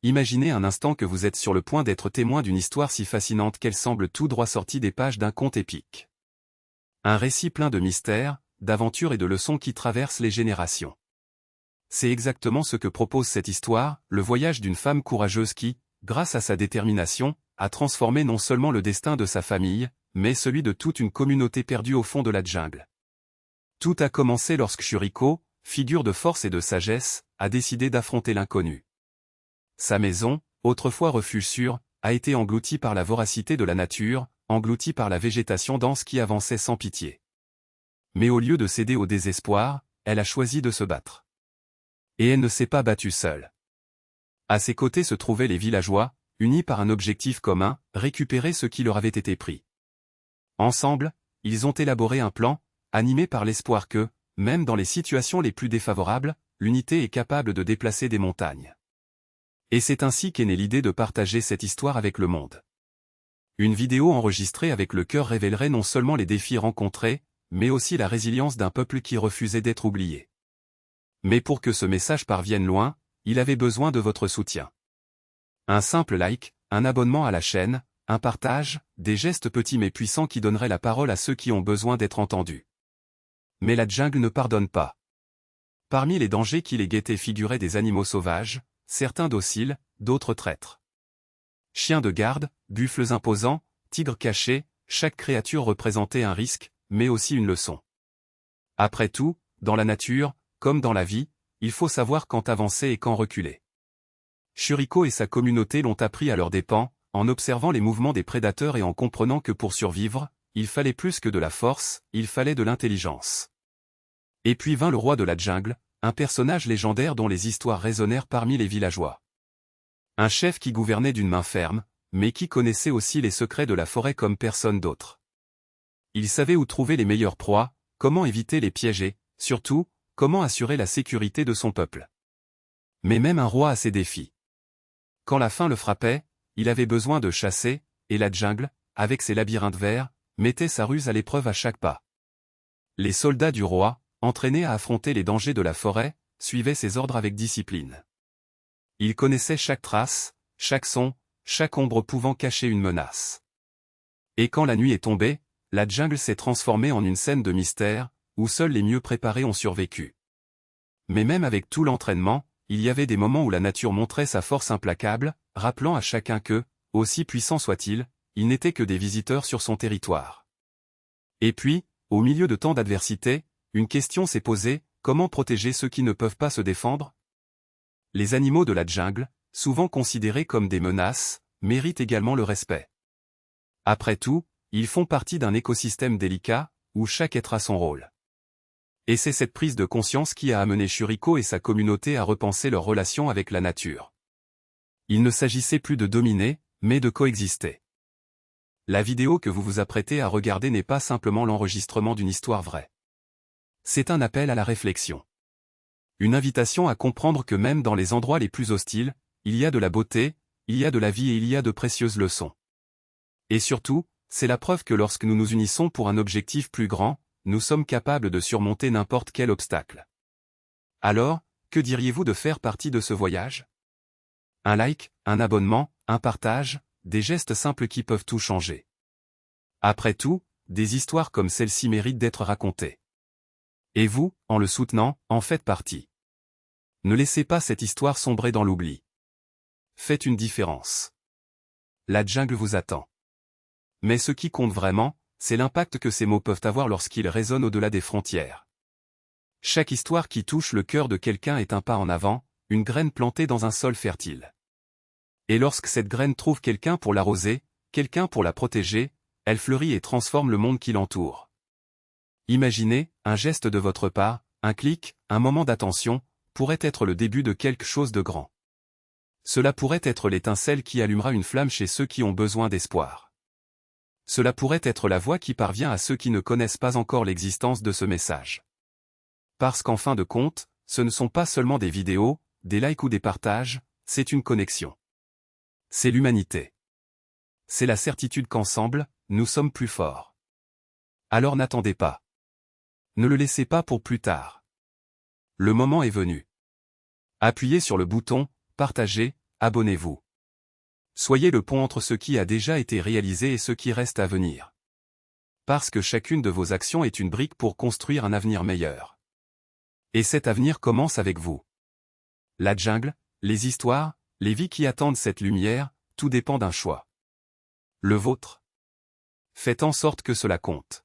Imaginez un instant que vous êtes sur le point d'être témoin d'une histoire si fascinante qu'elle semble tout droit sortie des pages d'un conte épique. Un récit plein de mystères, d'aventures et de leçons qui traversent les générations. C'est exactement ce que propose cette histoire, le voyage d'une femme courageuse qui, grâce à sa détermination, a transformé non seulement le destin de sa famille, mais celui de toute une communauté perdue au fond de la jungle. Tout a commencé lorsque Shuriko, figure de force et de sagesse, a décidé d'affronter l'inconnu. Sa maison, autrefois refuge sûr, a été engloutie par la voracité de la nature, engloutie par la végétation dense qui avançait sans pitié. Mais au lieu de céder au désespoir, elle a choisi de se battre. Et elle ne s'est pas battue seule. À ses côtés se trouvaient les villageois, unis par un objectif commun, récupérer ce qui leur avait été pris. Ensemble, ils ont élaboré un plan, animé par l'espoir que, même dans les situations les plus défavorables, l'unité est capable de déplacer des montagnes. Et c'est ainsi qu'est née l'idée de partager cette histoire avec le monde. Une vidéo enregistrée avec le cœur révélerait non seulement les défis rencontrés, mais aussi la résilience d'un peuple qui refusait d'être oublié. Mais pour que ce message parvienne loin, il avait besoin de votre soutien. Un simple like, un abonnement à la chaîne, un partage, des gestes petits mais puissants qui donneraient la parole à ceux qui ont besoin d'être entendus. Mais la jungle ne pardonne pas. Parmi les dangers qui les guettaient figuraient des animaux sauvages, certains dociles, d'autres traîtres. Chiens de garde, buffles imposants, tigres cachés, chaque créature représentait un risque, mais aussi une leçon. Après tout, dans la nature, comme dans la vie, il faut savoir quand avancer et quand reculer. Shuriko et sa communauté l'ont appris à leurs dépens, en observant les mouvements des prédateurs et en comprenant que pour survivre, il fallait plus que de la force, il fallait de l'intelligence. Et puis vint le roi de la jungle, un personnage légendaire dont les histoires résonnèrent parmi les villageois. Un chef qui gouvernait d'une main ferme, mais qui connaissait aussi les secrets de la forêt comme personne d'autre. Il savait où trouver les meilleures proies, comment éviter les pièges et, surtout, comment assurer la sécurité de son peuple. Mais même un roi a ses défis. Quand la faim le frappait, il avait besoin de chasser, et la jungle, avec ses labyrinthes verts, mettait sa ruse à l'épreuve à chaque pas. Les soldats du roi, entraînés à affronter les dangers de la forêt, suivaient ses ordres avec discipline. Ils connaissaient chaque trace, chaque son, chaque ombre pouvant cacher une menace. Et quand la nuit est tombée, la jungle s'est transformée en une scène de mystère, où seuls les mieux préparés ont survécu. Mais même avec tout l'entraînement, il y avait des moments où la nature montrait sa force implacable, rappelant à chacun que, aussi puissant soit-il, ils n'étaient que des visiteurs sur son territoire. Et puis, au milieu de tant d'adversité, une question s'est posée, comment protéger ceux qui ne peuvent pas se défendre? Les animaux de la jungle, souvent considérés comme des menaces, méritent également le respect. Après tout, ils font partie d'un écosystème délicat, où chaque être a son rôle. Et c'est cette prise de conscience qui a amené Shuriko et sa communauté à repenser leur relation avec la nature. Il ne s'agissait plus de dominer, mais de coexister. La vidéo que vous vous apprêtez à regarder n'est pas simplement l'enregistrement d'une histoire vraie. C'est un appel à la réflexion. Une invitation à comprendre que même dans les endroits les plus hostiles, il y a de la beauté, il y a de la vie et il y a de précieuses leçons. Et surtout, c'est la preuve que lorsque nous nous unissons pour un objectif plus grand, nous sommes capables de surmonter n'importe quel obstacle. Alors, que diriez-vous de faire partie de ce voyage? Un like, un abonnement, un partage, des gestes simples qui peuvent tout changer. Après tout, des histoires comme celle-ci méritent d'être racontées. Et vous, en le soutenant, en faites partie. Ne laissez pas cette histoire sombrer dans l'oubli. Faites une différence. La jungle vous attend. Mais ce qui compte vraiment, c'est l'impact que ces mots peuvent avoir lorsqu'ils résonnent au-delà des frontières. Chaque histoire qui touche le cœur de quelqu'un est un pas en avant, une graine plantée dans un sol fertile. Et lorsque cette graine trouve quelqu'un pour l'arroser, quelqu'un pour la protéger, elle fleurit et transforme le monde qui l'entoure. Imaginez, un geste de votre part, un clic, un moment d'attention, pourrait être le début de quelque chose de grand. Cela pourrait être l'étincelle qui allumera une flamme chez ceux qui ont besoin d'espoir. Cela pourrait être la voix qui parvient à ceux qui ne connaissent pas encore l'existence de ce message. Parce qu'en fin de compte, ce ne sont pas seulement des vidéos, des likes ou des partages, c'est une connexion. C'est l'humanité. C'est la certitude qu'ensemble, nous sommes plus forts. Alors n'attendez pas. Ne le laissez pas pour plus tard. Le moment est venu. Appuyez sur le bouton « Partager » abonnez-vous. Soyez le pont entre ce qui a déjà été réalisé et ce qui reste à venir. Parce que chacune de vos actions est une brique pour construire un avenir meilleur. Et cet avenir commence avec vous. La jungle, les histoires, les vies qui attendent cette lumière, tout dépend d'un choix. Le vôtre. Faites en sorte que cela compte.